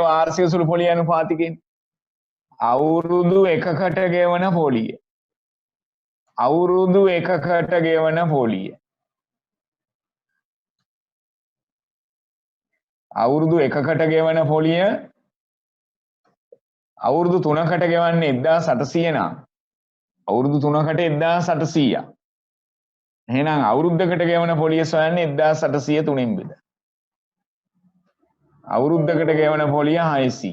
වාර්ෂික සුළු පොලිය අනුපාතිකේ අවුරුදු එකකට ගෙවන පොලිය. අවුරුදු එකකට ගෙවන පොලිය. අවුරුදු එකකට ගෙවන පොලිය අවුරුදු 3කට ගෙවන්නේ 1800 නම් අවුරුදු 3කට 1800. එහෙනම් අවුරුද්දකට ගෙවන පොලිය සොයන්නේ 1800 3න් බෙද. අවුරුද්දකට ගෙවන පොලිය 600.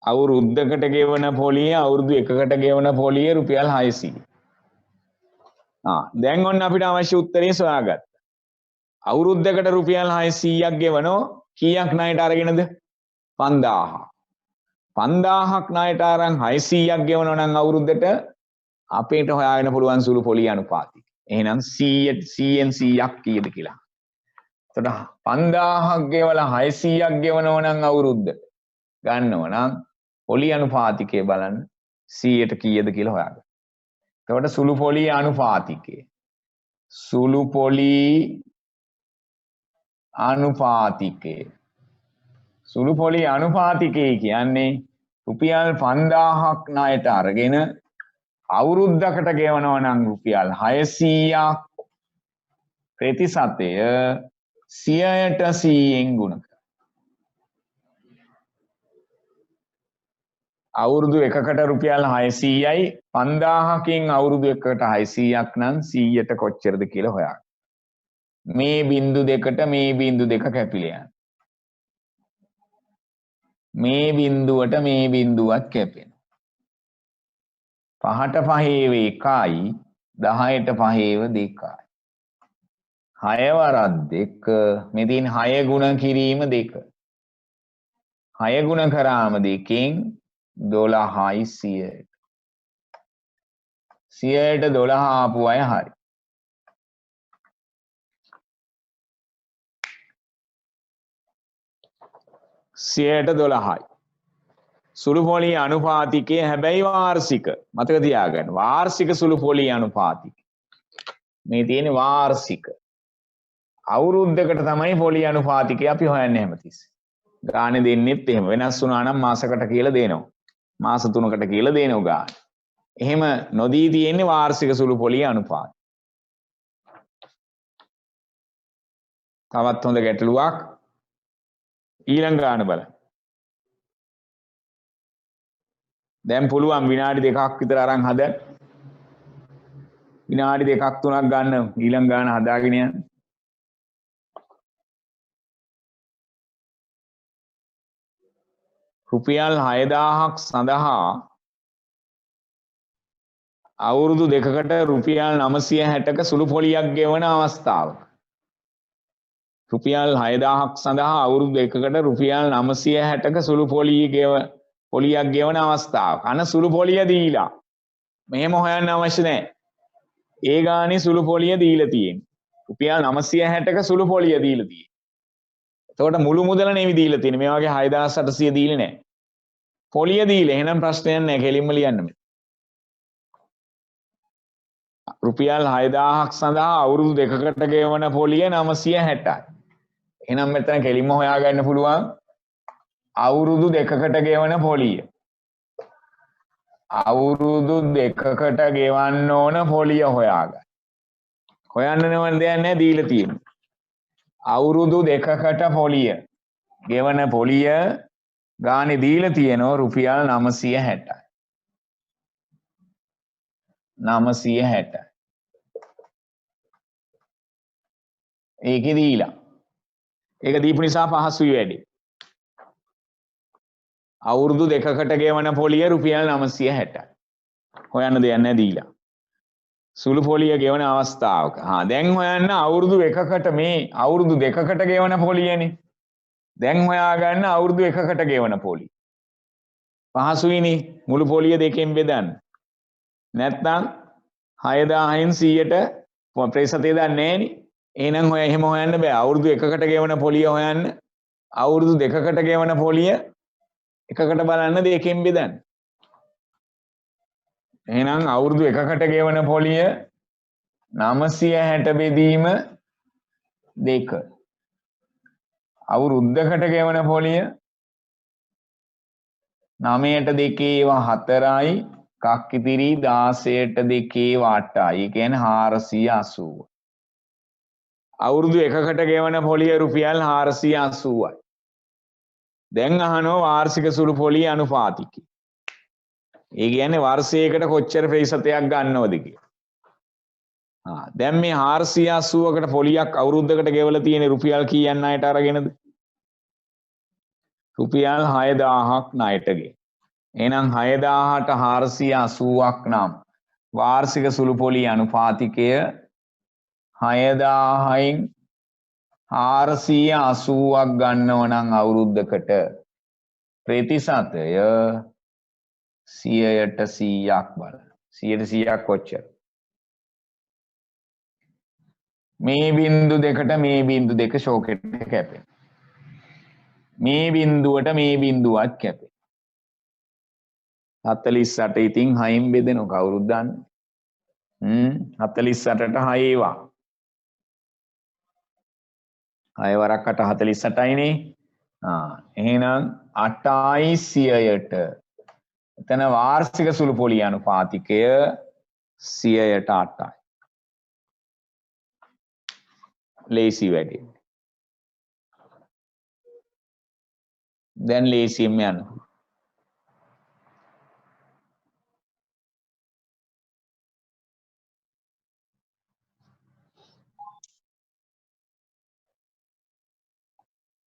අවුරුද්දකට ගෙවන පොලිය අවුරුදු එකකට ගෙවන පොලිය රුපියල් 600. දැන් ඔන්න අපිට අවශ්‍ය උත්තරේ සොයාගත්තා. අවුරුද්දකට රුපියල් 600ක් ගෙවනෝ කීයක් ණයට අරගෙනද? 5000. 5000ක් ණයට අරන් 600ක් ගෙවනෝ නම් අවුරුද්දට අපිට හොයාගෙන පුළුවන් සුළු පොලිය අනුපාතය. එහෙනම් 100න් 100ක් කීයද කියලා. එතකොට 5000ක් ගෙවලා 600ක් ගෙවනෝ නම් අවුරුද්දට ගන්නව නම් පොලිය අනුපාතිකය බලන්න 100ට කීයද කියලා හොයාගන්න. එතකොට සුළු පොලිය අනුපාතිකය. සුළු පොලී අනුපාතිකය. සුළු පොලී අනුපාතිකය කියන්නේ රුපියල් 5000ක් ණයට අරගෙන අවුරුද්දකට ගෙවනවා නම් රුපියල් 600ක් ප්‍රතිශතය 100ට 100න් ගුණ කරනවා. අවුරුදු එකකට රුපියල් 600යි 5000කින් අවුරුදු එකකට 600ක් නම් 100ට කොච්චරද කියලා හොයාගන්න. මේ බිංදු දෙකට මේ බිංදු දෙක කැපිලා යනවා. මේ බිංදුවට මේ බිංදුවත් කැපෙනවා. 5ට 5 1යි 10ට 5 2යි. 6 වරක් 2 මෙදින් 6 ගුණ කිරීම 2. 6 ගුණ කරාම 2කින් 12යි 100ට. 100ට 12 ආපු අය හරි. 100ට 12යි. සුළු පොලිය අනුපාතිකය හැබැයි වාර්ෂික. මතක තියාගන්න. වාර්ෂික සුළු පොලිය අනුපාතිකය. මේ තියෙන්නේ වාර්ෂික. අවුරුද්දකට තමයි පොලිය අනුපාතිකය අපි හොයන්නේ හැමතිස්සෙම. ගානේ දෙන්නෙත් එහෙම. වෙනස් වුණා නම් මාසකට කියලා දෙනවා. මාස 3කට කියලා දෙනවා ගාන. එහෙම නොදී තියෙන්නේ වාර්ෂික සුළු පොලිය අනුපාතය. තවත් හොඳ ගැටලුවක් ඊළඟ ගාන බලන්න. දැන් පුළුවන් විනාඩි 2ක් විතර අරන් හදන්න. විනාඩි 2ක් 3ක් ගන්න ඊළඟ ගාන හදාගෙන යන්න. රුපියල් 6000ක් සඳහා අවුරුදු දෙකකට රුපියල් 960ක සුළු පොලියක් ගෙවන අවස්ථාවක. රුපියල් 6000ක් සඳහා අවුරුදු දෙකකට රුපියල් 960ක සුළු පොලියක් ගෙවන අවස්ථාවක. අන සුළු පොලිය දීලා. මෙහෙම හොයන්න අවශ්‍ය නැහැ. ඒ ගානේ සුළු පොලිය දීලා තියෙන්නේ. රුපියල් 960ක සුළු පොලිය දීලා තියෙන්නේ. එතකොට මුළු මුදල නෙවෙයි දීලා තියෙන්නේ. මේ වගේ 6800 දීලා නැහැ. පොලිය දීලා. එහෙනම් ප්‍රශ්නයක් නැහැ. කෙලින්ම ලියන්න මේ. රුපියල් 6000ක් සඳහා අවුරුදු දෙකකට ගෙවන පොලිය 960යි. එහෙනම් මෙතන කෙලින්ම හොයාගන්න පුළුවන් අවුරුදු දෙකකට ගෙවන පොලිය. අවුරුදු දෙකකට ගෙවන්න ඕන පොලිය හොයාගන්න. හොයන්න නෝන දෙයක් නැහැ දීලා තියෙන්නේ. අවුරුදු දෙකකට පොලිය ගෙවන පොලිය ගානේ දීලා තියෙනවා රුපියල් 960යි. 960යි. ඒකේ දීලා. ඒක දීපු නිසා පහසුයි වැඩි. අවුරුදු දෙකකට ගෙවන පොලිය රුපියල් 960යි. හොයන්න දෙයක් නැහැ දීලා. සුළු පොලිය ගෙවන අවස්ථාවක. දැන් හොයන්න අවුරුදු එකකට මේ අවුරුදු දෙකකට ගෙවන පොලියනේ. දැන් හොයාගන්න අවුරුදු එකකට ගෙවන පොලිය. පහසුයිනේ මුළු පොලිය දෙකෙන් බෙදන්න. නැත්නම් 6000න් 100ට ප්‍රතිශතය දන්නේ නැහනේ. එහෙනම් එහෙම හොයන්න බෑ. අවුරුදු එකකට ගෙවන පොලිය හොයන්න. අවුරුදු දෙකකට ගෙවන පොලිය එකකට බලන්න දෙකෙන් බෙදන්න. එහෙනම් අවුරුදු එකකට ගෙවන පොලිය 960 බෙදීම 2. අවුරුද්දකට ගෙවන පොලිය 9ට 2 4යි කක් ඉතිරි 16ට 2 8යි. ඒ කියන්නේ 480. අවුරුදු එකකට ගෙවන පොලිය රුපියල් 480යි. දැන් අහනවා වාර්ෂික සුළු පොලිය අනුපාතිකය. ඒ කියන්නේ වර්ෂයකට කොච්චර ප්‍රතිශතයක් ගන්නවද කියලා. දැන් මේ 480කට පොලියක් අවුරුද්දකට ගෙවලා තියෙන රුපියල් කීයක් ණයට අරගෙනද? රුපියල් 6000ක් ණයට ගේ. එහෙනම් 6000ට 480ක් නම් වාර්ෂික සුළු පොලිය අනුපාතිකය 6000න් 480ක් ගන්නව නම් අවුරුද්දකට ප්‍රතිශතය 100ට 100ක් බලන්න. 100ට 100ක් කොච්චර? මේ බිංදු දෙකට මේ බිංදු දෙක ෂෝකෙට් එක කැපෙන. මේ බිංදුවට මේ බිංදුවත් කැපෙන. 48 ඉතින් 6න් බෙදෙනව කවුරුද දන්නේ? 48ට 6 ඒවා. 6 වරක් 8 48යිනේ. එහෙනම් 8යි 100ට. එතන වාර්ෂික සුළු පොලිය අනුපාතිකය 100ට 8යි. ලේසි වැඩි. දැන් ලේසියෙන්ම යනවා.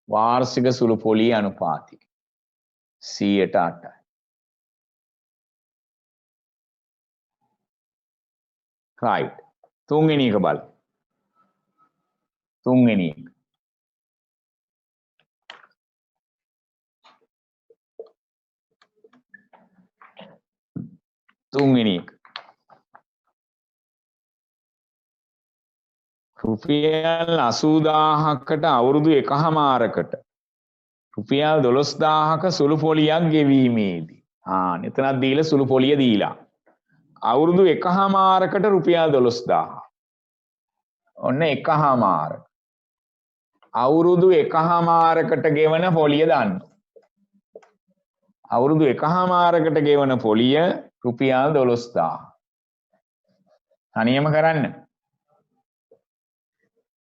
වාර්ෂික සුළු පොලිය අනුපාතිකය 100ට 8යි. right. තුන්වෙනි එක බලන්න. තුන්වෙනි එක. තුන්වෙනි එක. රුපියල් 80000කට අවුරුදු එකහමාරකට රුපියල් 12000ක සුළු පොලියක් ගෙවීමේදී එතනක් දීලා සුළු පොලිය දීලා අවුරුදු එකහමාරකට රුපියල් 12000 ඔන්න එකහමාර අවුරුදු එකහමාරකට ගෙවන පොලිය දාන්න අවුරුදු එකහමාරකට ගෙවන පොලිය රුපියල් 12000 තනියම කරන්න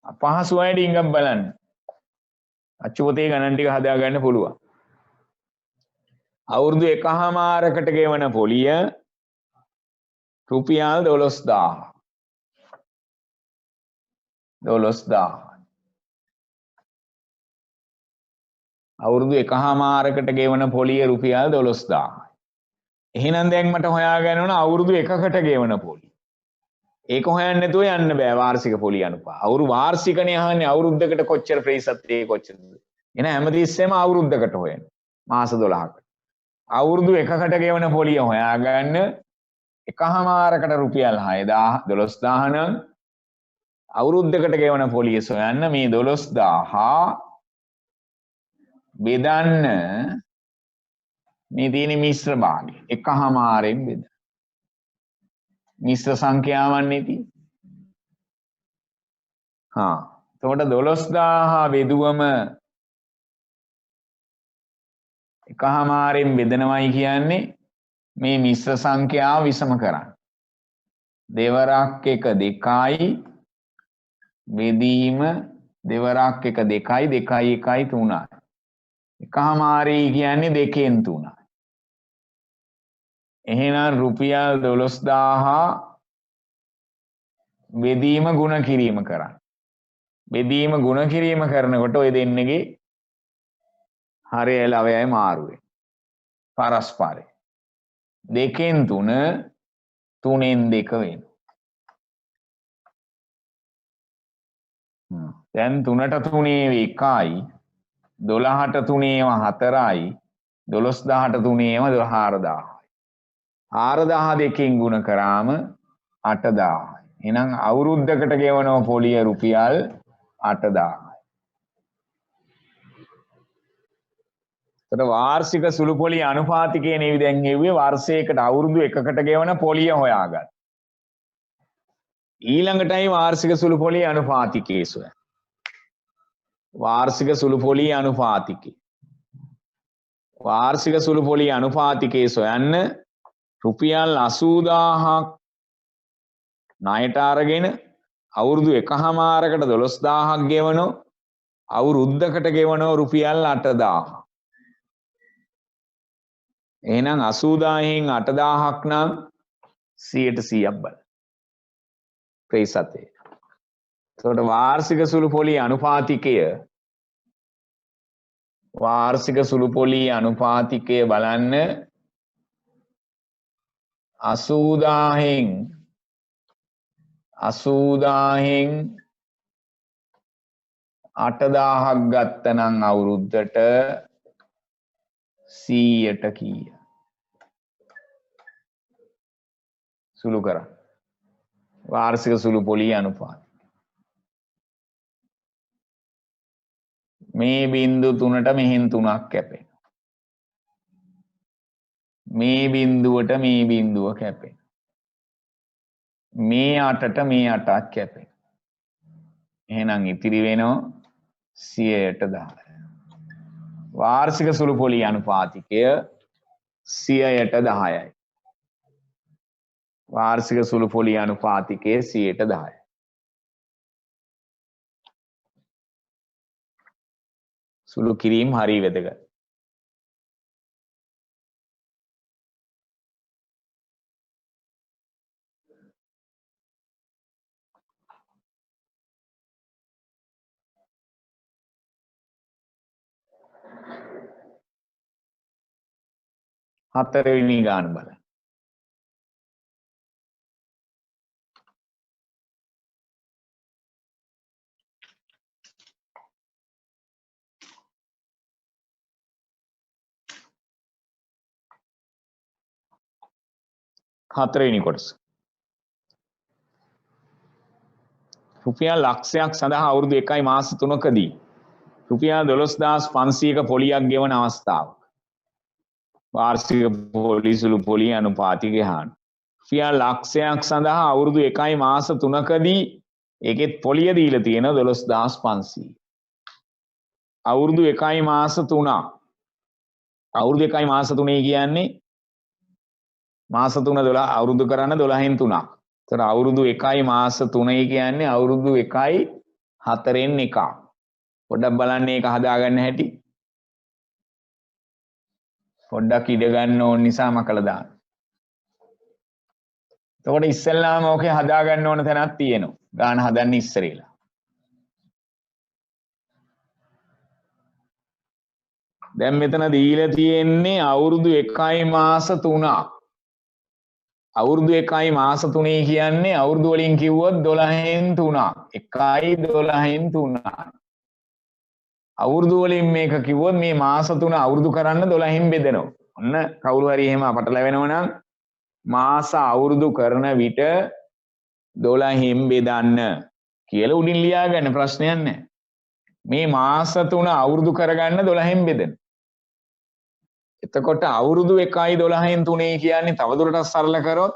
අපහසු අය ඩිංගම් බලන්න අච්චු පොතේ ගණන් ටික හදා ගන්න පුළුවන් අවුරුදු එකහමාරකට ගෙවන පොලිය රුපියල් 12000 අවුරුදු එකහමාරකට ගෙවන පොලිය රුපියල් 12000 එහෙනම් දැන් මට හොයාගන්න ඕන අවුරුදු එකකට ගෙවන පොලිය ඒක හොයන්න නැතුව යන්න බෑ වාර්ෂික පොලිය අනුපාත. අවුරු වාර්ෂිකනේ අහන්නේ අවුරුද්දකට කොච්චර ප්‍රතිශතයේ කොච්චරද? එන හැමතිස්සෙම අවුරුද්දකට හොයන්න. මාස 12කට. අවුරුදු එකකට ගෙවන පොලිය හොයාගන්න එකහමාරකට රුපියල් 6000 12000 නම් අවුරුද්දකට ගෙවන පොලිය සොයන්න මේ 12000 බෙදන්න මේ තියෙන මිශ්‍ර භාගය එකහමාරෙන් බෙදන්න. මිශ්‍ර සංඛ්‍යාවන් නෙති. එතකොට 12000 බෙදුවම එකහමාරෙන් බෙදනවයි කියන්නේ මේ මිශ්‍ර සංඛ්‍යාව විසම කරන්න. දෙවරක් එක 2යි බෙදීම දෙවරක් එක 2යි 2යි 1යි 3යි. එකහමාරයි කියන්නේ 2න් 3යි. එහෙනම් රුපියල් 12000 බෙදීම ගුණ කිරීම කරන්න. බෙදීම ගුණ කිරීම කරනකොට ඔය දෙන්නගේ හරය ලවයයි මාරු වෙනවා. පරස්පරයි. 2න් 3 3න් 2 වෙනවා. දැන් 3ට 3 1යි 12ට 3 4යි 12000ට 3 4000යි. 4000 දෙකෙන් ගුණ කරාම 8000යි. එහෙනම් අවුරුද්දකට ගෙවන පොලිය රුපියල් 8000යි. එතකොට වාර්ෂික සුළු පොලිය අනුපාතිකයේ නෙවි දැන් හෙව්වේ වර්ෂයකට අවුරුදු එකකට ගෙවන පොලිය හොයාගන්න. ඊළඟටයි වාර්ෂික සුළු පොලිය අනුපාතිකයේ සොයන්නේ. වාර්ෂික සුළු පොලී අනුපාතිකය. වාර්ෂික සුළු පොලී අනුපාතිකයේ සොයන්න රුපියල් 80000ක් ණයට අරගෙන අවුරුදු 1කමාරකට 12000ක් ගෙවනෝ අවුරුද්දකට ගෙවනෝ රුපියල් 8000. එහෙනම් 80000න් 8000ක් නම් 100%ක් බලන්න. ප්‍රේසතේ. එතකොට වාර්ෂික සුළු පොලී අනුපාතිකය බලන්න 80000න් 8000ක් ගත්තනම් අවුරුද්දට 100ට කීය? සුළු කරා. වාර්ෂික සුළු පොලී අනුපාතය. මේ බිංදු 3ට මෙහෙන් 3ක් කැපෙනවා. මේ බිංදුවට මේ බිංදුව කැපෙනවා. මේ 8ට මේ 8ක් කැපෙනවා. එහෙනම් ඉතිරි වෙනවා 100ට 10. වාර්ෂික සුළු පොලී අනුපාතිකය 100ට 10යි. වාර්ෂික සුළු පොලී අනුපාතිකය 100ට 10යි. සුළු කිරීම හරි වැදගත්. හතරවෙනි ගාන බලන්න. හතරවෙනි කොටස. රුපියල් ලක්ෂයක් සඳහා අවුරුදු 1යි මාස 3කදී රුපියල් 12500ක පොලියක් ගෙවන අවස්ථාවක්. වාර්ෂික පොලී සුළු පොලී අනුපාතිකය හාන. රුපියල් ලක්ෂයක් සඳහා අවුරුදු 1යි මාස 3කදී ඒකෙත් පොලිය දීලා තියෙනවා 12500. අවුරුදු 1යි මාස 3. අවුරුදු 1යි මාස 3 කියන්නේ මාස 3 12 අවුරුදු කරන්න 12න් 3ක්. ඒතර අවුරුදු 1යි මාස 3යි කියන්නේ අවුරුදු 1යි 4න් 1ක්. පොඩ්ඩක් බලන්න මේක හදාගන්න හැටි. පොඩ්ඩක් ඉඩ ගන්න ඕන නිසා මකලා දාන්න. එතකොට ඉස්සෙල්ලාම ඕකේ හදාගන්න ඕන තැනක් තියෙනවා. ගාන හදන්න ඉස්සරේලා. දැන් මෙතන දීලා තියෙන්නේ අවුරුදු 1යි මාස 3ක්. අවුරුදු 1යි මාස 3 කියන්නේ අවුරුදු වලින් කිව්වොත් 12න් 3ක්. 1යි 12න් 3යි. අවුරුදු වලින් මේක කිව්වොත් මේ මාස 3 අවුරුදු කරන්න 12න් බෙදෙනවා. ඔන්න කවුරු හරි එහෙම අපට ලැබෙනව නම් මාස අවුරුදු කරන විට 12න් බෙදන්න කියලා උඩින් ලියා ගන්න ප්‍රශ්නයක් නැහැ. මේ මාස 3 අවුරුදු කරගන්න 12න් බෙදෙන. එතකොට අවුරුදු 1යි 12න් 3 කියන්නේ තවදුරටත් සරල කරොත්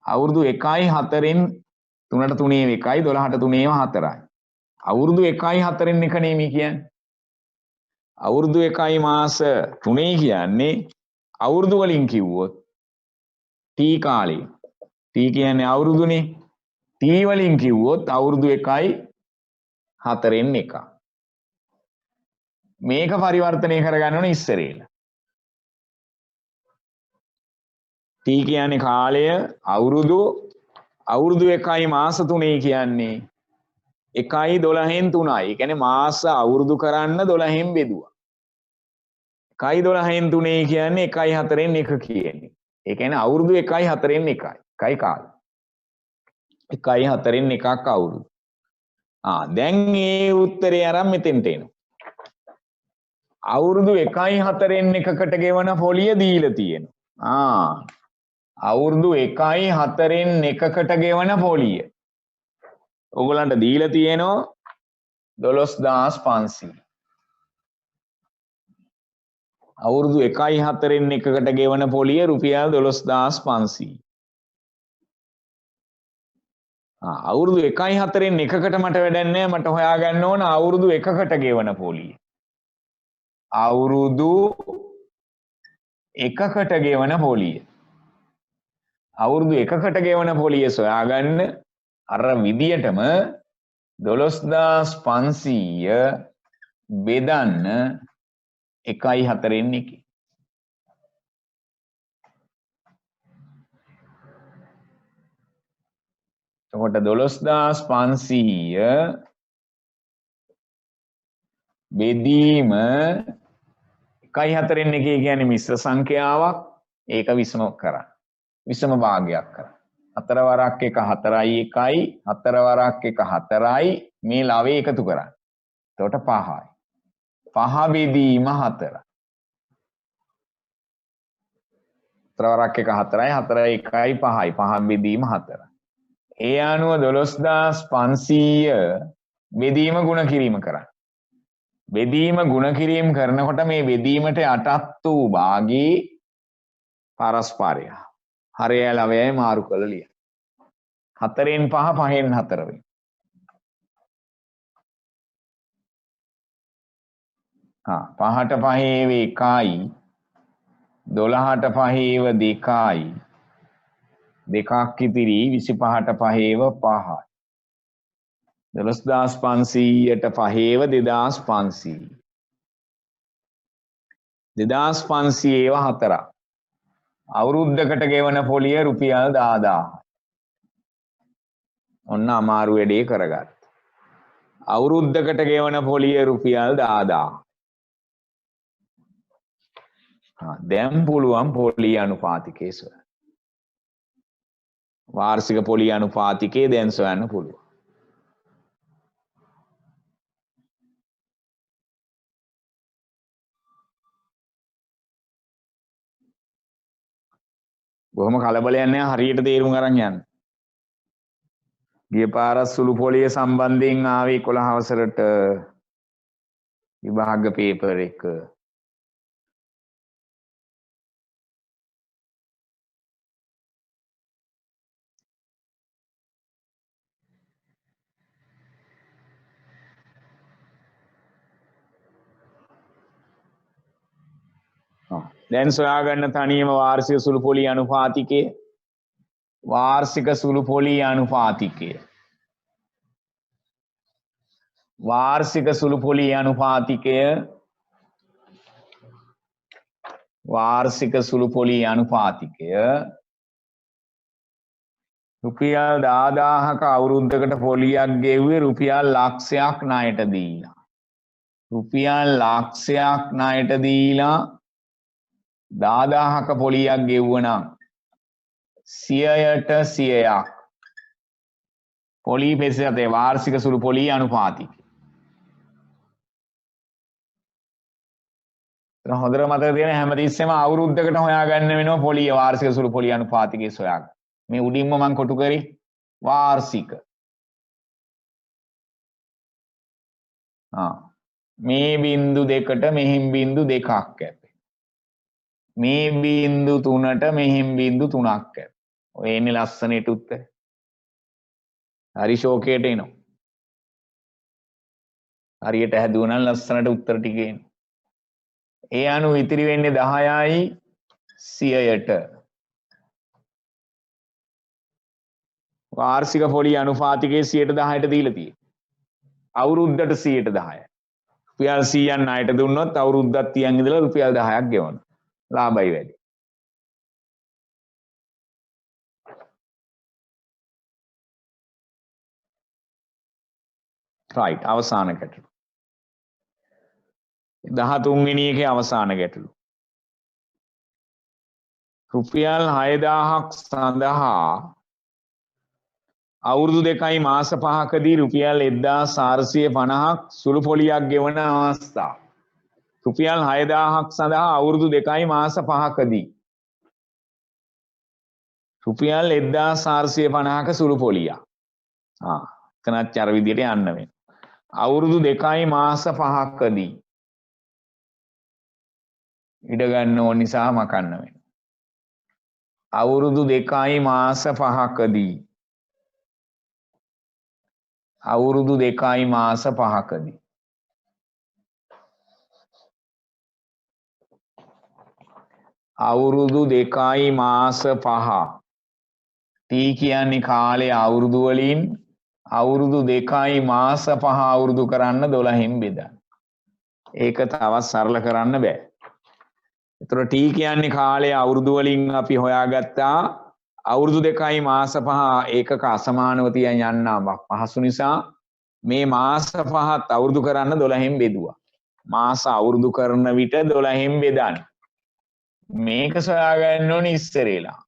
අවුරුදු 1යි 4න් 3ට 3 1යි 12ට 3 4යි. අවුරුදු 1යි 4න් 1 නෙමෙයි කියන්නේ. අවුරුදු 1යි මාස 3 කියන්නේ අවුරුදු වලින් කිව්වොත් T කාලය. T කියන්නේ අවුරුදුනේ. T වලින් කිව්වොත් අවුරුදු 1යි 4න් 1. මේක පරිවර්තනය කරගන්න ඕනේ ඉස්සරේලා. T කියන්නේ කාලය අවුරුදු 1යි මාස 3 කියන්නේ 1යි 12න් 3යි. ඒ කියන්නේ මාස අවුරුදු කරන්න 12න් බෙදුවා. 1යි 12න් 3 කියන්නේ 1යි 4න් 1 කියන්නේ. ඒ කියන්නේ අවුරුදු 1යි 4න් 1යි. 1යි කාලය. 1යි 4න් 1ක් අවුරුදු. දැන් මේ උත්තරේ අරන් මෙතෙන්ට එනවා. අවුරුදු 1යි 4න් 1කට ගෙවන පොලිය දීලා තියෙනවා. අවුරුදු 1යි 4න් 1කට ගෙවන පොලිය. ඔයගොල්ලන්ට දීලා තියෙනවා 12500. අවුරුදු 1යි 4න් 1කට ගෙවන පොලිය රුපියල් 12500. අවුරුදු 1.4න් එකකට මට වැඩක් නැහැ. මට හොයාගන්න ඕන අවුරුදු 1කට ගෙවන පොලිය. අවුරුදු 1කට ගෙවන පොලිය. අවුරුදු 1කට ගෙවන පොලිය සොයාගන්න අර විදියටම 12500 බෙදන්න 1.4න් එකේ. එතකොට 12500 බෙදීම 1.4න් එකේ කියන්නේ මිශ්‍ර සංඛ්‍යාවක්. ඒක විසම කරා. විසම භාගයක් කරා. 4 වරක් 1 4යි 1යි 4 වරක් 1 4යි මේ ලවේ එකතු කරා. එතකොට 5යි. 5 බෙදීම 4. 4 වරක් 1 4යි 4යි 1යි 5යි 5 බෙදීම 4. ඒ අනුව 12500 බෙදීම ගුණ කිරීම කරා. බෙදීම ගුණ කිරීම කරනකොට මේ බෙදීමට යටත් වූ භාගී පරස්පරය. හරයයි ලවයයි මාරු කරලා ලියන්න. 4න් 5 5න් 4 වෙයි. 5ට 5 ඒව 1යි 12ට 5 ඒව 2යි දෙකක් ඉතිරි 25ට 5 ඒව 5යි 12500ට 5 ඒව 2500 2500 ඒව 4ක් අවුරුද්දකට ගෙවන පොලිය රුපියල් 10000. ඔන්න අමාරු වැඩේ කරගත්තා. අවුරුද්දකට ගෙවන පොලිය රුපියල් 10000. දැන් පුළුවන් පොලිය අනුපාතිකය සොයන්න. වාර්ෂික පොලිය අනුපාතිකය දැන් සොයන්න පුළුවන්. බොහොම කලබලයක් නැහැ හරියට තේරුම් අරන් යන්න. ගිය පාර සුළු පොලිය සම්බන්ධයෙන් ආවේ 11 වසරට විභාග පේපර් එක. දැන් සොයාගන්න තනියම වාර්ෂික සුළු පොලිය අනුපාතිකය. වාර්ෂික සුළු පොලිය අනුපාතිකය. වාර්ෂික සුළු පොලිය අනුපාතිකය. වාර්ෂික සුළු පොලිය අනුපාතිකය. රුපියල් 10000ක අවුරුද්දකට පොලියක් ගෙව්වේ රුපියල් ලක්ෂයක් ණයට දීලා. රුපියල් ලක්ෂයක් ණයට දීලා 10000ක පොලියක් ගෙව්වනම් 100ට 100ක් පොලී පෙසතේ වාර්ෂික සුළු පොලිය අනුපාතිකය. හොඳට මතක තියාගන්න හැමතිස්සෙම අවුරුද්දකට හොයාගන්න වෙනවා පොලිය වාර්ෂික සුළු පොලිය අනුපාතිකය සොයාගන්න. මේ උඩින්ම මම කොටු කරේ වාර්ෂික. මේ බින්දු දෙකට මෙහින් බින්දු දෙකක් ඇත. මේ බින්දු 3ට මෙහින් බින්දු 3ක් ඇත. ඔය එන්නේ ලස්සනට උත්තර. හරි ෂෝකේට එනවා. හරියට හැදුවනම් ලස්සනට උත්තර ටික එනවා. ඒ අනුව ඉතිරි වෙන්නේ 10යි 100ට. වාර්ෂික පොලිය අනුපාතිකයේ 10%ට දීලා තියෙනවා. අවුරුද්දට 10%. රුපියල් 100ක් ණයට දුන්නොත් අවුරුද්දක් තියන් ඉඳලා රුපියල් 10ක් ගෙවනවා. ලාභයි වැඩි. right අවසාන ගැටලු. 13 වෙනි එකේ අවසාන ගැටලු. රුපියල් 6000ක් සඳහා අවුරුදු 2යි මාස 5කදී රුපියල් 1450ක් සුළු පොලියක් ගෙවන අවස්ථාව. රුපියල් 6000ක් සඳහා අවුරුදු 2යි මාස 5කදී රුපියල් 1450ක සුළු පොලියක්. එතනත් අර විදිහට යන්න වෙනවා. අවුරුදු 2යි මාස 5කදී ඉඩ ගන්න ඕන නිසා මකන්න වෙනවා. අවුරුදු 2යි මාස 5කදී අවුරුදු 2යි මාස 5කදී. අවුරුදු 2යි මාස 5. T කියන්නේ කාලය අවුරුදු වලින් අවුරුදු 2යි මාස 5 අවුරුදු කරන්න 12න් බෙදන්න. ඒක තවත් සරල කරන්න බෑ. ඒතර T කියන්නේ කාලය අවුරුදු වලින් අපි හොයාගත්තා අවුරුදු 2යි මාස 5 ඒකක අසමානව තියන් යන්න පහසු නිසා මේ මාස 5ත් අවුරුදු කරන්න 12න් බෙදුවා. මාස අවුරුදු කරන විට 12න් බෙදන්න. මේක සොයාගන්න ඕනේ ඉස්සරේලා.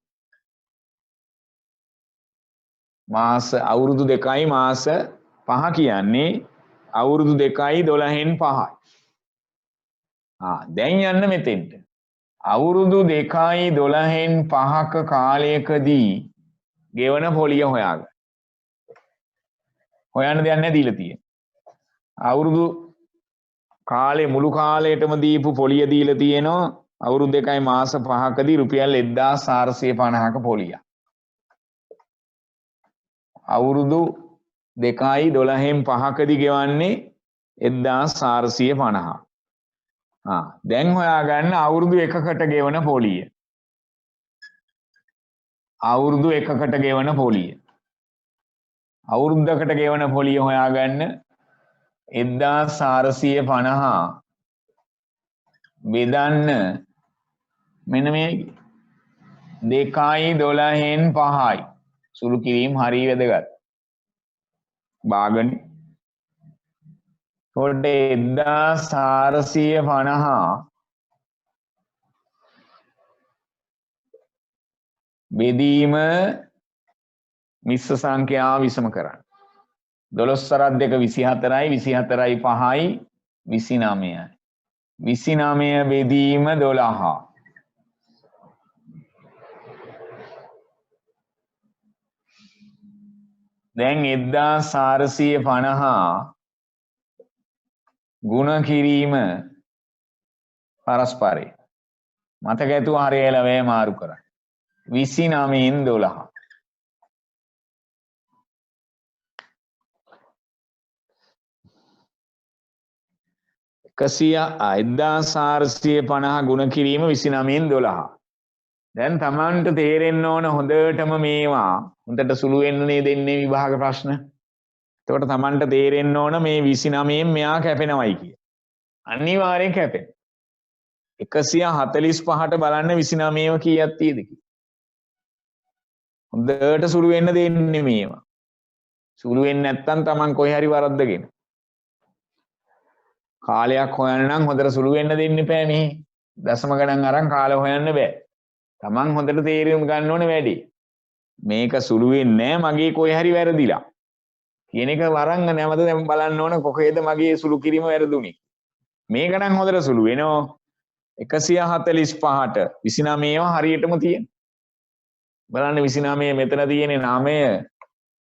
මාස අවුරුදු 2යි මාස 5 කියන්නේ අවුරුදු 2යි 12න් 5යි. දැන් යන්න මෙතෙන්ට. අවුරුදු 2යි 12න් 5ක කාලයකදී ගෙවන පොලිය හොයාගන්න. හොයන්න දෙයක් නැහැ දීලා තියෙන්නේ. අවුරුදු කාලේ මුළු කාලයටම දීපු පොලිය දීලා තියෙනවා. අවුරුදු 2යි මාස 5කදී රුපියල් 1450ක පොලියක්. අවුරුදු 2යි 12න් 5කදී ගෙවන්නේ 1450. දැන් හොයාගන්න අවුරුදු 1කට ගෙවන පොලිය. අවුරුදු 1කට ගෙවන පොලිය. අවුරුද්දකට ගෙවන පොලිය හොයාගන්න 1450 බෙදන්න මෙන්න මේ 2යි 12න් 5යි. සුළු කිරීම හරිය වැදගත්. බාගන කොට 1450 බෙදීම මිශ්‍ර සංඛ්‍යාව විසම කරන්න. 12 2 24යි 24යි 5යි 29යි. 29 බෙදීම 12. දැන් 1450 ගුණ කිරීම පරස්පරේ. මතක ඇතුව හරියලා වේ මාරු කරන්න. 29න් 12. කසිය 1450 ගුණ කිරීම 29න් 12. දැන් Tamanට තේරෙන්න ඕන හොඳටම මේවා හොඳට සුළු වෙන්නේ දෙන්නේ විභාග ප්‍රශ්න. එතකොට Tamanට තේරෙන්න ඕන මේ 29න් මෙයා කැපෙනවයි කිය. අනිවාර්යෙන් කැපෙන. 145ට බලන්න 29ව කීයක් තියෙද කියලා. හොඳට සුළු වෙන්න දෙන්නේ මේවා. සුළු වෙන්නේ නැත්නම් Taman කොහේ හරි වරද්දගෙන. කාලයක් හොයන්න නම් හොඳට සුළු වෙන්න දෙන්න එපා මේ. දශම ගණන් අරන් කාලය හොයන්න බෑ. Taman හොඳට තේරුම් ගන්න ඕනේ වැඩි. මේක සුළු වෙන්නේ මගේ කොහේ හරි වැරදිලා. කියන එක වරන් නැවත දැන් බලන්න ඕන කොහේද මගේ සුළු කිරීම වැරදුනේ. මේක නම් හොඳට සුළු වෙනවා. 145ට 29ව හරියටම තියෙන. බලන්න 29 මෙතන තියෙන්නේ 9.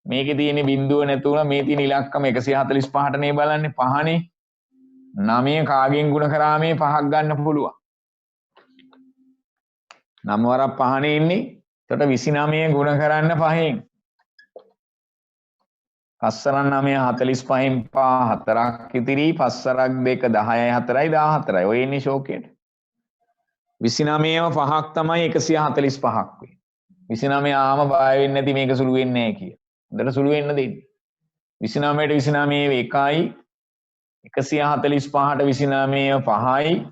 මේකේ තියෙන්නේ බිඳුව නැතුව මේ තියෙන ඉලක්කම 145ට නේ බලන්නේ 5නේ. 9 කාගෙන් ගුණ කරා මේ 5ක් ගන්න පුළුවන්. 9 වරක් 5නේ ඉන්නේ. එතකොට 29 ගුණ කරන්න 5න්. 5 9 45න් 5 4ක් ඉතිරි 5 2 10යි 4යි 14යි. ඔය ඉන්නේ ෂෝකේට. 29ම 5ක් තමයි 145ක් වෙන්නේ. 29 ආම බය වෙන්නේ නැති මේක සුළු වෙන්නේ නැහැ කිය. හොඳට සුළු වෙන්න දෙන්න. 29ට 29 1යි 145ට 29 5යි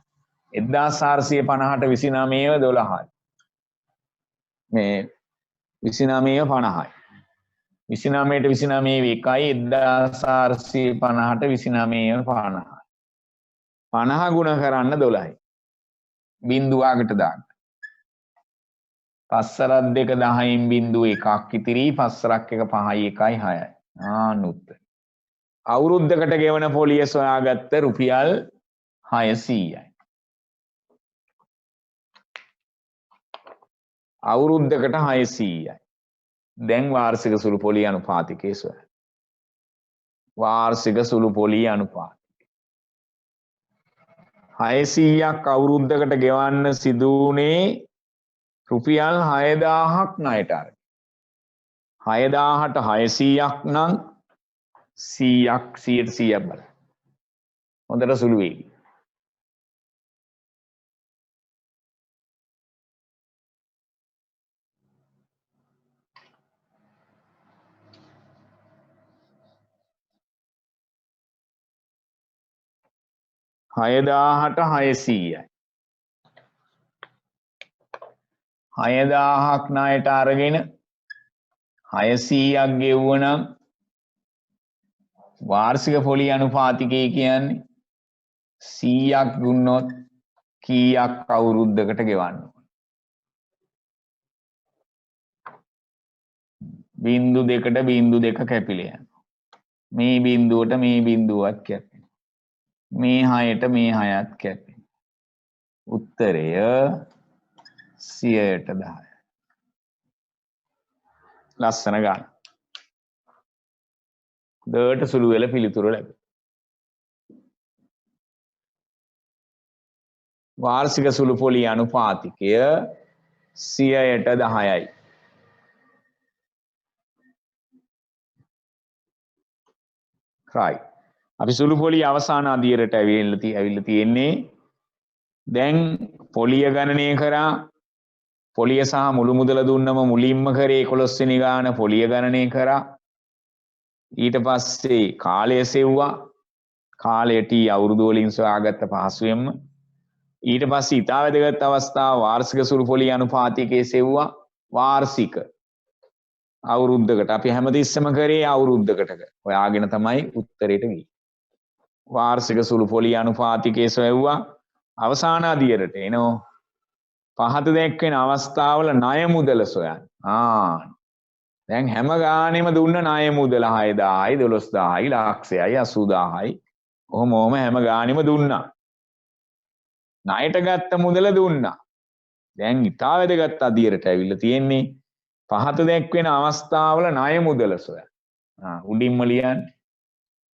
1450ට 29 12යි. මේ 29 50යි. 29ට 29 1යි 1450ට 29 50යි. 50 ගුණ කරන්න 12යි. බිඳුවකට දාන්න. 5 2 10න් බිඳුව 1ක් ඉතිරි 5 1 5යි 1යි 6යි. ආනුත්. අවුරුද්දකට ගෙවන පොලිය සොයාගත්ත රුපියල් 600යි. අවුරුද්දකට 600යි. දැන් වාර්ෂික සුළු පොලිය අනුපාතිකයේ සොයන්න. වාර්ෂික සුළු පොලිය අනුපාත 600ක් අවුරුද්දකට ගෙවන්න සිදුුනේ රුපියල් 6000ක් ණයට අරගෙන. 6000ට 600ක් නම් 100ක් 100ක් බලන්න. හොඳට සුළු වෙයි. හයදාහට 600යි. 6000ක් ණයට අරගෙන 600ක් ගෙවුවනම් වාර්ෂික පොලි අනුපාතිකය කියන්නේ 100ක් දුන්නොත් කීයක් අවුරුද්දකට ගෙවන්න ඕන? 0.2ට 0.2 කැපිලා යනවා. මේ බිඳුවට මේ බිඳුවත් කැපෙනවා. මේ 6ට මේ 6ත් කැපෙනවා. උත්තරය 100ට 10යි. ලස්සන ගන්න. දට සුළු වෙල පිළිතුර ලැබේ. වාර්ෂික සුළු පොලි අනුපාතිකය 100ට 10යි. right. අපි සුළු පොලි අවසාන අදියරට ඇවිල්ලා තියෙන්නේ. දැන් පොලිය ගණනය කරා. පොලිය සහ මුළු මුදල දුන්නම මුලින්ම කරේ 11 වෙනි ගාන පොලිය ගණනය කරා. ඊට පස්සේ කාලය සෙව්වා. කාලය T අවුරුදු වලින් සොයාගත්ත පහසුවෙන්ම. ඊට පස්සේ ඉතා වැදගත් අවස්ථාව වාර්ෂික සුළු පොලි අනුපාතිකයේ සෙව්වා. වාර්ෂික අවුරුද්දකට අපි හැමතිස්සම කරේ අවුරුද්දකට හොයාගෙන තමයි උත්තරේට ගියේ. වාර්ෂික සුළු පොලි අනුපාතිකයේ සොයුවා. අවසාන අදියරට එනවා. පහත දැක්වෙන අවස්ථාවල ණය මුදල සොයන්න. දැන් හැම ගානෙම දුන්න ණය මුදල 6000යි 12000යි ලක්ෂයයි 80000යි. ඔහොම හැම ගානෙම දුන්නා. ණයට ගත්ත මුදල දුන්නා. දැන් ඉතා වැදගත් අදියරට ඇවිල්ලා තියෙන්නේ පහත දැක්වෙන අවස්ථාවල ණය මුදල සොයන්න. උඩින්ම ලියන්න.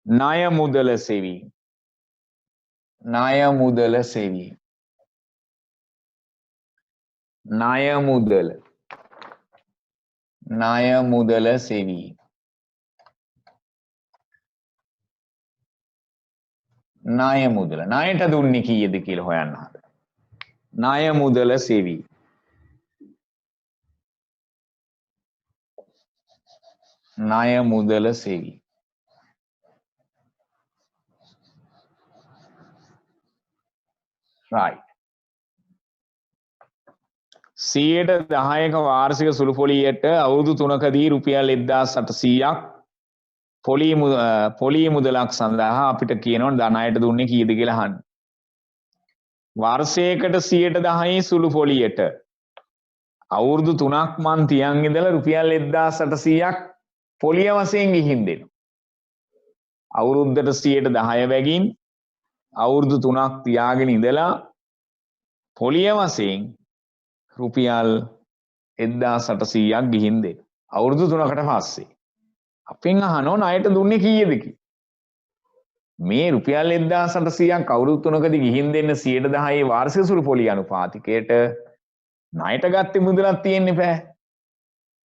ණය මුදල සෙවීම. ණය මුදල සෙවීම. ණය මුදල. ණය මුදල සෙවීම. ණය මුදල. ණයට දුන්නේ කීයද කියලා හොයන්න හදන්න. ණය මුදල සෙවීම. ණය මුදල සෙවීම. right. 10%ක වාර්ෂික සුළු පොලියට අවුරුදු 3කදී රුපියල් 1800ක් පොලී මුදලක් සඳහා අපිට කියනවා ධනයට දුන්නේ කීයද කියලා අහන්න. වර්ෂයකට 10% සුළු පොලියට අවුරුදු 3ක් මන් තියන් ඉඳලා රුපියල් 1800ක් පොලිය වශයෙන් ගිහින් දෙනවා. අවුරුද්දට 10% වැගින් අවුරුදු 3ක් තියාගෙන ඉඳලා පොලිය වශයෙන් රුපියල් 1800ක් ගිහින් දෙන්න. අවුරුදු 3කට පස්සේ. අපෙන් අහනවා ණයට දුන්නේ කීයද කියලා. මේ රුපියල් 1800ක් අවුරුදු 3කදී ගිහින් දෙන්න 10% වාර්ෂික සුළු පොලි අනුපාතිකයට ණයට ගත්ත මුදලක් තියෙන්නේ බෑ.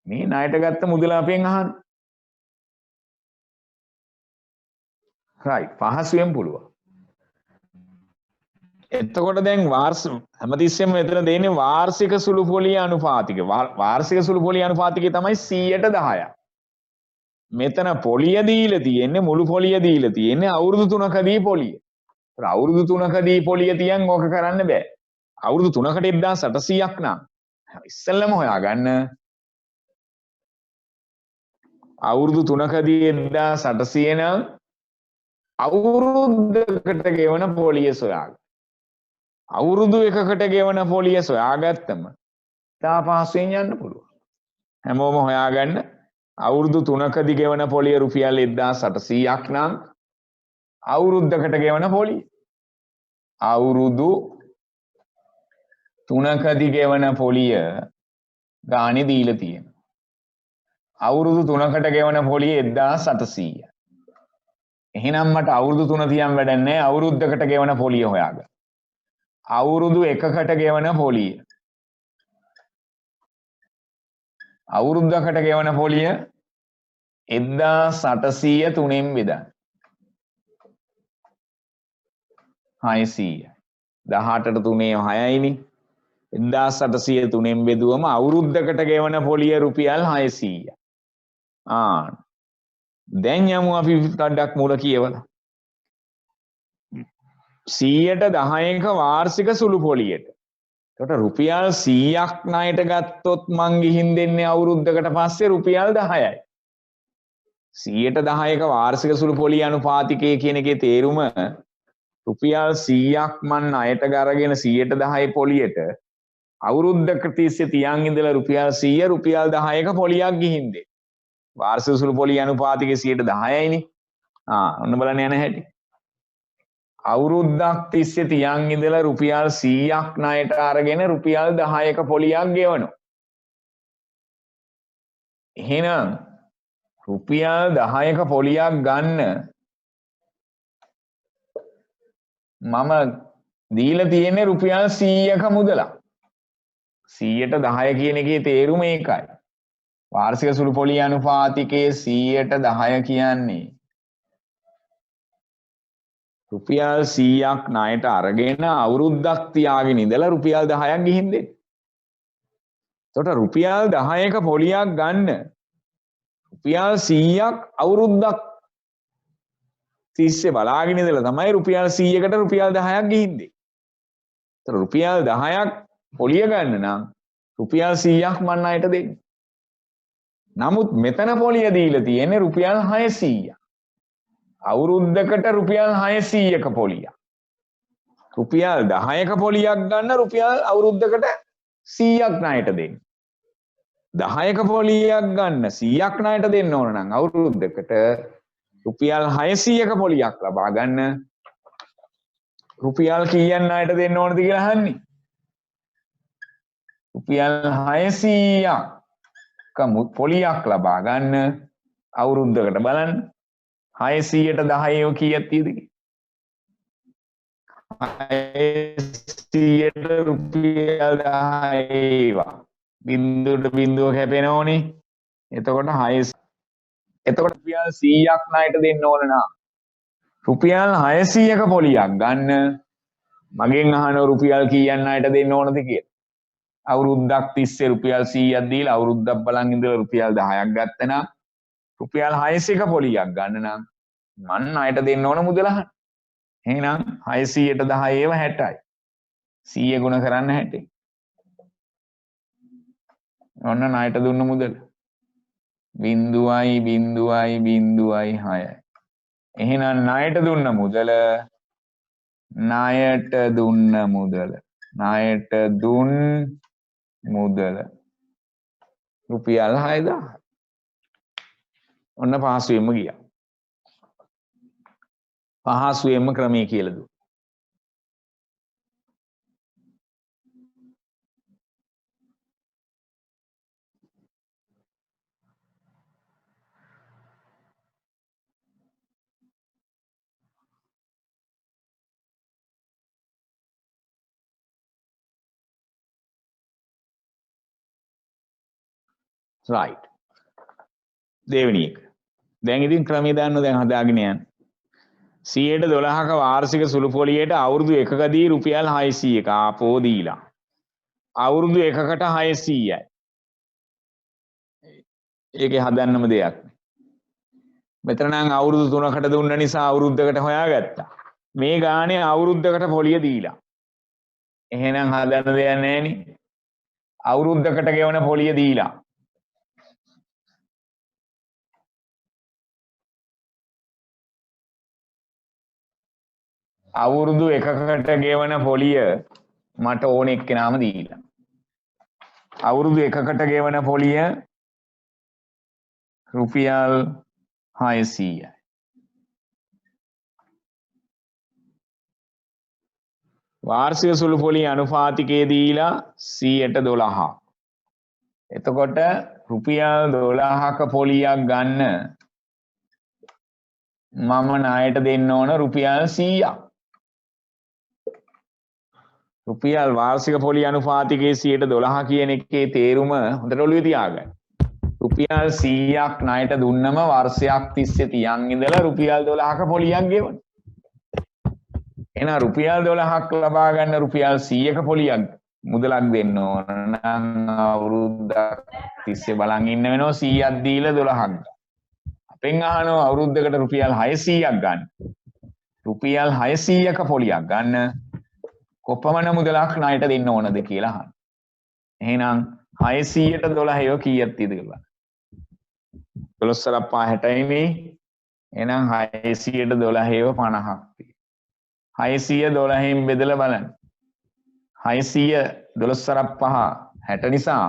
මේ ණයට ගත්ත මුදල අපෙන් අහන්න. right. පහසුවෙන් පුළුවන්. එතකොට දැන් හැමතිස්සෙම මෙතන දෙන්නේ වාර්ෂික සුළු පොලි අනුපාතික. වාර්ෂික සුළු පොලි අනුපාතිකය තමයි 100ට 10ක්. මෙතන පොලිය දීලා තියෙන්නේ මුළු පොලිය දීලා තියෙන්නේ අවුරුදු 3කදී පොලිය. අවුරුදු 3කදී පොලිය තියන් ඕක කරන්න බෑ. අවුරුදු 3කට 1800ක් නම් ඉස්සෙල්ලම හොයාගන්න. අවුරුදු 3කදී 1800 නම් අවුරුද්දකට ගෙවන පොලිය සොයාගන්න. අවුරුදු එකකට ගෙවන පොලිය සොයාගත්තම තා පහසුවෙන් යන්න පුළුවන්. හැමෝම හොයාගන්න. අවුරුදු 3කදී ගෙවන පොලිය රුපියල් 1800ක් නම් අවුරුද්දකට ගෙවන පොලිය. අවුරුදු 3කදී ගෙවන පොලිය ගානේ දීලා තියෙනවා. අවුරුදු 3කට ගෙවන පොලිය 1800යි. එහෙනම් මට අවුරුදු 3 තියන් වැඩක් නැහැ. අවුරුද්දකට ගෙවන පොලිය හොයාගන්න. අවුරුදු එකකට ගෙවන පොලිය. අවුරුද්දකට ගෙවන පොලිය 1800 3න් බෙදන්න. 600. 18ට 3 6යිනේ. 1800 3න් බෙදුවම අවුරුද්දකට ගෙවන පොලිය රුපියල් 600. දැන් යමු අපි ටඩක් මුල කියවලා. 100ට 10ක වාර්ෂික සුළු පොලියට. එතකොට රුපියල් 100ක් ණයට ගත්තොත් මං ගිහින් දෙන්නේ අවුරුද්දකට පස්සේ රුපියල් 10යි. 100ට 10ක වාර්ෂික සුළු පොලිය අනුපාතිකය කියන එකේ තේරුම රුපියල් 100ක් මං ණයට ගරගෙන 100ට 10 පොලියට අවුරුද්දක තිස්සේ තියන් ඉඳලා රුපියල් 100 රුපියල් 10ක පොලියක් ගිහින් දෙන්න. වාර්ෂික සුළු පොලිය අනුපාතිකය 10%යිනේ. ඔන්න බලන්න යන හැටි. අවුරුද්දක් තිස්සේ තියන් ඉඳලා රුපියල් 100ක් ණයට අරගෙන රුපියල් 10ක පොලියක් ගෙවනවා. එහෙනම් රුපියල් 10ක පොලියක් ගන්න මම දීලා තියෙන්නේ රුපියල් 100ක මුදලක්. 100ට 10 කියන එකේ තේරුම ඒකයි. වාර්ෂික සුළු පොලිය අනුපාතිකයේ 100ට 10 කියන්නේ රුපියල් 100ක් ණයට අරගෙන අවුරුද්දක් තියාගෙන ඉඳලා රුපියල් 10ක් ගිහින් දෙන්න. එතකොට රුපියල් 10ක පොලියක් ගන්න රුපියල් 100ක් අවුරුද්දක් තිස්සේ බලාගෙන ඉඳලා තමයි රුපියල් 100කට රුපියල් 10ක් ගිහින් දෙන්නේ. එතකොට රුපියල් 10ක් පොලිය ගන්න නම් රුපියල් 100ක් මන් ණයට දෙන්න. නමුත් මෙතන පොලිය දීලා තියෙන්නේ රුපියල් 600ක්. අවුරුද්දකට රුපියල් 600ක පොලියක්. රුපියල් 10ක පොලියක් ගන්න රුපියල් අවුරුද්දකට 100ක් ණයට දෙන්න. 10ක පොලියක් ගන්න 100ක් ණයට දෙන්න ඕන නම් අවුරුද්දකට රුපියල් 600ක පොලියක් ලබා ගන්න රුපියල් කීයක් ණයට දෙන්න ඕනද කියලා අහන්නේ. රුපියල් 600ක පොලියක් ලබා ගන්න අවුරුද්දකට බලන්න 600ට 10 කීයක් තියෙද? 600ට රුපියල් 10 බින්දුවට බින්දුව කැපෙනෝනේ. එතකොට 600 එතකොට රුපියල් 100ක් ණයට දෙන්න ඕන නම් රුපියල් 600ක පොලියක් ගන්න මගෙන් අහන රුපියල් කීයක් ණයට දෙන්න ඕනද කියලා. අවුරුද්දක් තිස්සේ රුපියල් 100ක් දීලා අවුරුද්දක් බලන් ඉඳලා රුපියල් 10ක් ගත්තනම් රුපියල් 600ක පොලියක් ගන්න නම් මන් ණයට දෙන්න ඕන මුදල අහන්න. එහෙනම් 600ට 10 ඒව 60යි. 100 ගුණ කරන්න 60. ඔන්න ණයට දුන්න මුදල 0.0.0.6යි. එහෙනම් ණයට දුන්න මුදල රුපියල් 6000. ඔන්න පහසුවෙන්ම ගියා. පහසුවෙන්ම ක්‍රමයේ කියලා දුන්නා. right. දෙවෙනි එක. දැන් ඉතින් ක්‍රමය දාන්න දැන් හදාගෙන යන්න. 112ක වාර්ෂික සුළු පොලියට අවුරුදු එකකදී රුපියල් 600ක ආපෝ දීලා. අවුරුදු එකකට 600යි. ඒකේ හදන්නම දෙයක් නෑ. මෙතන නම් අවුරුදු 3කට දුන්න නිසා අවුරුද්දකට හොයාගත්තා. මේ ගානේ අවුරුද්දකට පොලිය දීලා. එහෙනම් හදන්න දෙයක් නෑනේ. අවුරුද්දකට ගෙවන පොලිය දීලා. අවුරුදු එකකට ගෙවන පොලිය මට ඕන එක්කෙනාම දීලා. අවුරුදු එකකට ගෙවන පොලිය රුපියල් 600යි. වාර්ෂික සුළු පොලිය අනුපාතිකයේ දීලා 100ට 12. එතකොට රුපියල් 12ක පොලියක් ගන්න මම ණයට දෙන්න ඕන රුපියල් 100ක්. රුපියල් වාර්ෂික පොලිය අනුපාතිකයේ 112 කියන එකේ තේරුම හොඳට ඔළුවේ තියාගන්න. රුපියල් 100ක් ණයට දුන්නම වර්ෂයක් තිස්සේ තියන් ඉඳලා රුපියල් 12ක පොලියක් ගෙවන. එහෙනම් රුපියල් 12ක් ලබා ගන්න රුපියල් 100ක පොලියක් මුදලක් දෙන්න ඕන නම් අවුරුද්දක් තිස්සේ බලන් ඉන්න වෙනවා 100ක් දීලා 12ක්. අපෙන් අහනවා අවුරුද්දකට රුපියල් 600ක් ගන්න. රුපියල් 600ක පොලියක් ගන්න කොපමණ මුදලක් ණයට දෙන්න ඕනද කියලා අහනවා. එහෙනම් 600ට 12 කීයක් තියෙද කියලා. 12 × 5 60යිනේ. එහෙනම් 600ට 12 50ක් තියෙනවා. 600 12න් බෙදලා බලන්න. 600 12 × 5 60 නිසා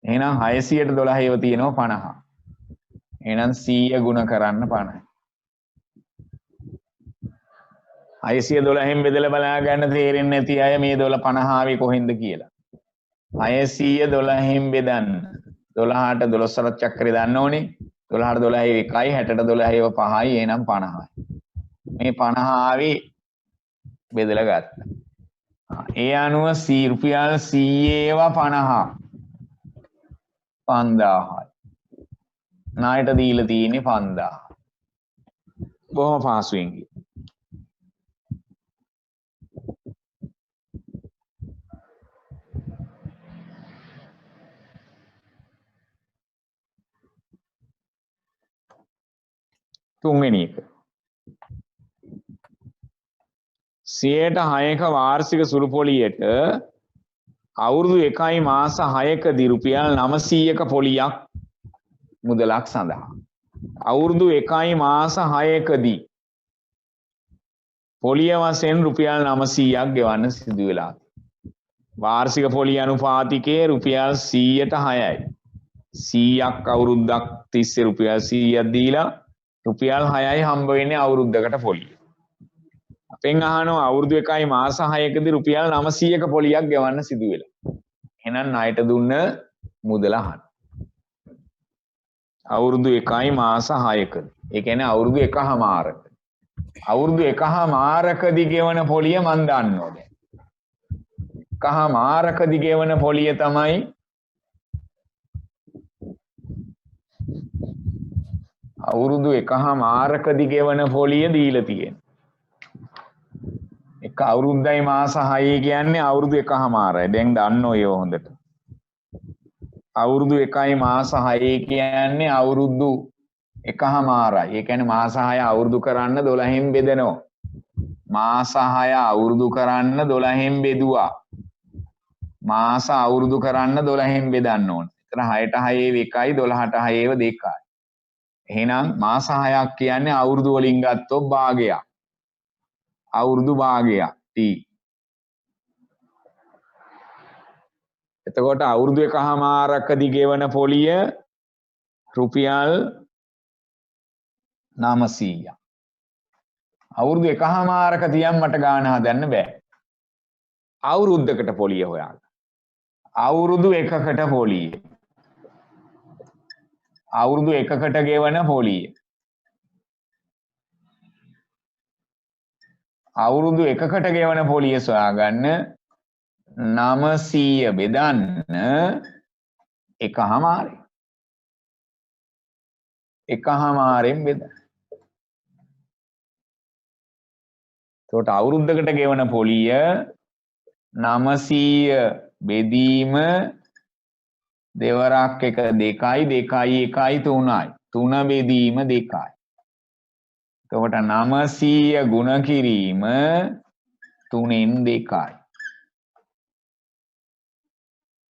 එහෙනම් 600ට 12 තියෙනවා 50. එහෙනම් 100 ගුණ කරන්න 50. 612න් බෙදලා බලා ගන්න තේරෙන්නේ නැති අය මේ 50 ආවේ කොහෙන්ද කියලා. 612න් බෙදන්න 12ට 12 චක්‍රය දාන්න ඕනේ. 12ට 12 1යි 60ට 12 5යි එහෙනම් 50යි. මේ 50 ආවේ බෙදලා ගත්තා. ඒ අනුව රුපියල් 100 50 5000යි. ණයට දීලා තියෙන්නේ 5000. බොහොම පහසුවෙන් ගියා. තුන්වෙනි එක 106ක වාර්ෂික සුළු පොලියට අවුරුදු 1යි මාස 6කදී රුපියල් 900ක පොලියක් මුදලක් සඳහා අවුරුදු 1යි මාස 6කදී පොලිය වශයෙන් රුපියල් 900ක් ගෙවන්න සිදු වෙලා. වාර්ෂික පොලිය අනුපාතිකයේ රුපියල් 100ට 6යි. 100ක් අවුරුද්දක් තිස්සේ රුපියල් 100ක් දීලා රුපියල් 6යි හම්බ වෙන්නේ අවුරුද්දකට පොලිය. අපෙන් අහනවා අවුරුදු 1යි මාස 6කදී රුපියල් 900ක පොලියක් ගෙවන්න සිදු වෙලා. එහෙනම් ණයට දුන්න මුදල අහන්න. අවුරුදු 1යි මාස 6කදී. ඒ කියන්නේ අවුරුදු 1කමාරක. අවුරුදු 1කමාරකදී ගෙවන පොලිය මන් දන්නෝ දැන්. 1කමාරකදී ගෙවන පොලිය තමයි අවුරුදු 1කමාරකදී ගෙවන පොලිය දීලා තියෙන්නේ. එක අවුරුද්දයි මාස 6 කියන්නේ අවුරුදු 1කමාරයි. දැන් දන්නෝ ඒව හොඳට. අවුරුදු 1යි මාස 6 කියන්නේ අවුරුදු 1කමාරයි. ඒ කියන්නේ මාස 6 අවුරුදු කරන්න 12න් බෙදනවා. මාස 6 අවුරුදු කරන්න 12න් බෙදුවා. මාස අවුරුදු කරන්න 12න් බෙදන්න ඕන. එතන 6ට 6 1යි 12ට 6 2යි. එහෙනම් මාස 6ක් කියන්නේ අවුරුදු වලින් ගත්තොත් භාගයක්. අවුරුදු භාගයක් T. එතකොට අවුරුදු 1කමාරකදී ගෙවන පොලිය රුපියල් 900ක්. අවුරුදු 1කමාරක තියන් මට ගාන හදන්න බෑ. අවුරුද්දකට පොලිය හොයන්න. අවුරුදු 1කට පොලිය. අවුරුදු 1කට ගෙවන පොලිය. අවුරුදු 1කට ගෙවන පොලිය සොයාගන්න 900 බෙදන්න 1කමාරෙන්. 1කමාරෙන් බෙදන්න. එතකොට අවුරුද්දකට ගෙවන පොලිය 900 බෙදීම දෙවරක් 1 2යි 2යි 1යි 3යි. 3 බෙදීම 2යි. එතකොට 900 ගුණ කිරීම 3න් 2යි.